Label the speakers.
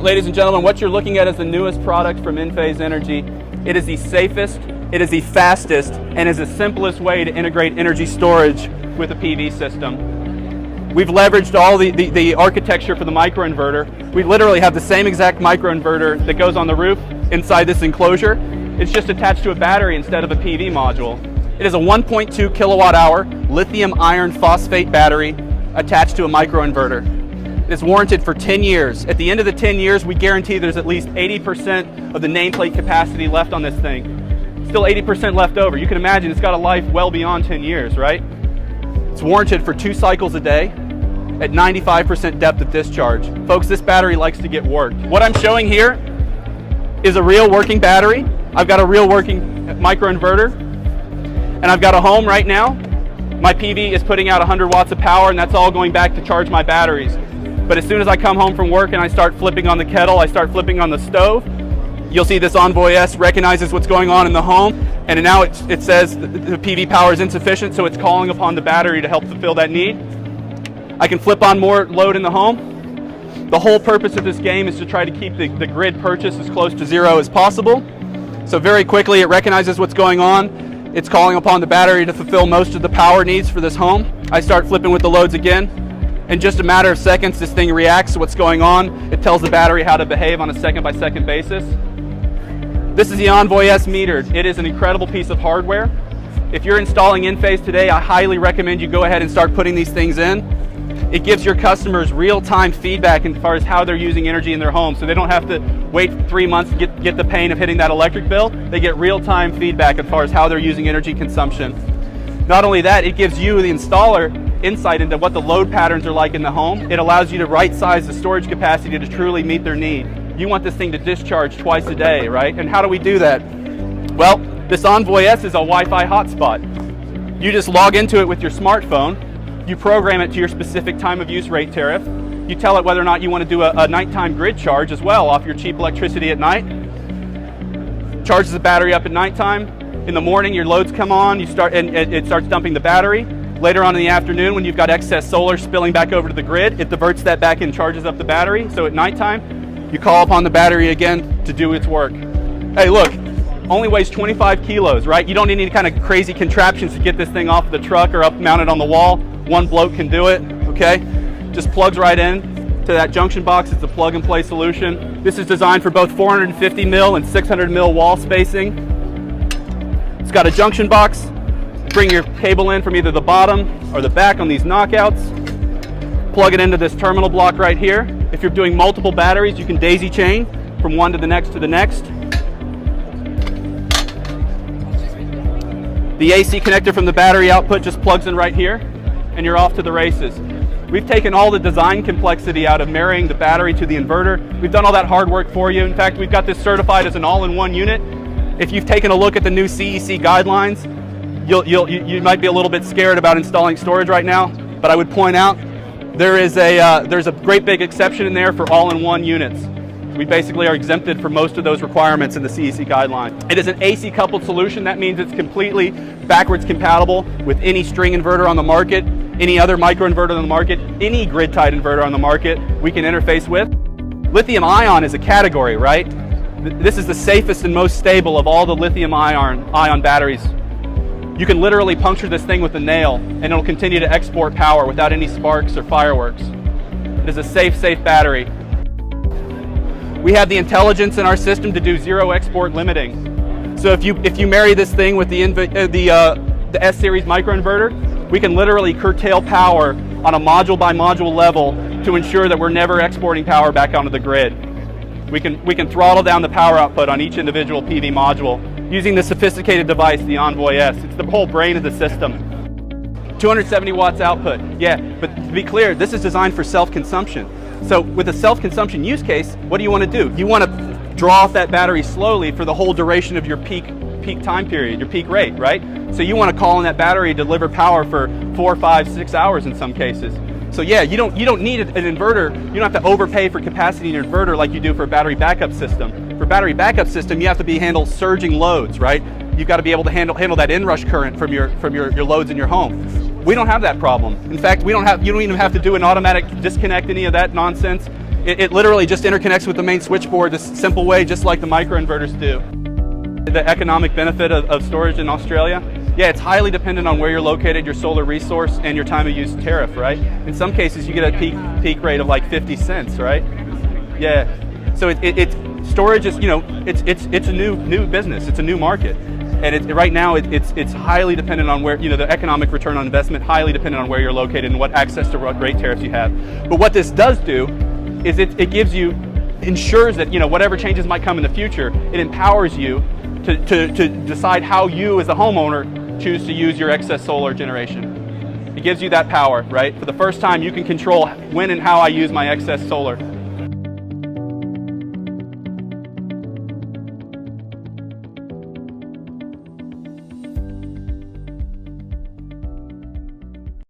Speaker 1: Ladies and gentlemen, what you're looking at is the newest product from Enphase Energy. It is the safest, it is the fastest, and is the simplest way to integrate energy storage with a PV system. We've leveraged all the architecture for the microinverter. We literally have the same exact microinverter that goes on the roof inside this enclosure. It's just attached to a battery instead of a PV module. It is a 1.2 kilowatt hour lithium iron phosphate battery attached to a microinverter. It is warranted for 10 years. At the end of the 10 years, we guarantee there's at least 80% of the nameplate capacity left on this thing. Still 80% left over. You can imagine it's got a life well beyond 10 years, right? It's warranted for 2 cycles a day at 95% depth of discharge. Folks, this battery likes to get worked. What I'm showing here is a real working battery. I've got a real working microinverter, and I've got a home right now. My PV is putting out 100 watts of power, and that's all going back to charge my batteries. But as soon as I come home from work and I start flipping on the kettle, I start flipping on the stove, you'll see this Envoy S recognizes what's going on in the home, and now it says the PV power is insufficient, so it's calling upon the battery to help fulfill that need. I can flip on more load in the home. The whole purpose of this game is to try to keep the grid purchase as close to zero as possible. So very quickly it recognizes what's going on. It's calling upon the battery to fulfill most of the power needs for this home. I start flipping with the loads again. In just a matter of seconds, this thing reacts to what's going on. It tells the battery how to behave on a second-by-second basis. This is the Envoy S Meter. It is an incredible piece of hardware. If you're installing Enphase today, I highly recommend you go ahead and start putting these things in. It gives your customers real-time feedback as far as how they're using energy in their home, so they don't have to wait 3 months to get the pain of hitting that electric bill. They get real-time feedback as far as how they're using energy consumption. Not only that, it gives you, the installer, insight into what the load patterns are like in the home. It allows you to right-size the storage capacity to truly meet their need. You want this thing to discharge twice a day, right? And how do we do that? Well, this Envoy S is a Wi-Fi hotspot. You just log into it with your smartphone. You program it to your specific time of use rate tariff. You tell it whether or not you want to do a nighttime grid charge as well off your cheap electricity at night. Charges the battery up at nighttime. In the morning, your loads come on, it starts dumping the battery. Later on in the afternoon, when you've got excess solar spilling back over to the grid, it diverts that back and charges up the battery. So at nighttime, you call upon the battery again to do its work. Hey, look, only weighs 25 kilos, right? You don't need any kind of crazy contraptions to get this thing off the truck or up mounted on the wall. One bloke can do it, okay? Just plugs right in to that junction box. It's a plug-and-play solution. This is designed for both 450 mil and 600 mil wall spacing. It's got a junction box. Bring your cable in from either the bottom or the back on these knockouts. Plug it into this terminal block right here. If you're doing multiple batteries, you can daisy chain from one to the next to the next. The AC connector from the battery output just plugs in right here, and you're off to the races. We've taken all the design complexity out of marrying the battery to the inverter. We've done all that hard work for you. In fact, we've got this certified as an all-in-one unit. If you've taken a look at the new CEC guidelines, you might be a little bit scared about installing storage right now, but I would point out there's a great big exception in there for all-in-one units. We basically are exempted from most of those requirements in the CEC guideline. It is an AC coupled solution. That means it's completely backwards compatible with any string inverter on the market, any other microinverter on the market, any grid-tied inverter on the market we can interface with. Lithium ion is a category, right? This is the safest and most stable of all the lithium ion batteries. You can literally puncture this thing with a nail and it'll continue to export power without any sparks or fireworks. It is a safe battery. We have the intelligence in our system to do zero export limiting. So if you marry this thing with the S-Series microinverter, we can literally curtail power on a module by module level to ensure that we're never exporting power back onto the grid. We can throttle down the power output on each individual PV module using the sophisticated device, the Envoy S. It's the whole brain of the system. 270 watts output. Yeah, but to be clear, this is designed for self-consumption. So with a self-consumption use case, what do you want to do? You want to draw off that battery slowly for the whole duration of your peak time period, your peak rate, right? So you want to call on that battery, deliver power for 4, 5, 6 hours in some cases. So yeah, you don't need an inverter. You don't have to overpay for capacity in your inverter like you do for a battery backup system. For a battery backup system, you have to handle surging loads, right? You've got to be able to handle that inrush current from your loads in your home. We don't have that problem. In fact, you don't even have to do an automatic disconnect, any of that nonsense. It literally just interconnects with the main switchboard this simple way, just like the microinverters do. The economic benefit of storage in Australia, yeah, it's highly dependent on where you're located, your solar resource, and your time of use tariff, right? In some cases, you get a peak rate of like 50 cents, right? Yeah. So storage is, it's a new business. It's a new market, and right now it's highly dependent on where, the economic return on investment, highly dependent on where you're located and what access to rate tariffs you have. But what this does do is it gives you, ensures that whatever changes might come in the future, it empowers you to decide how you as a homeowner choose to use your excess solar generation. It gives you that power, right? For the first time, you can control when and how I use my excess solar.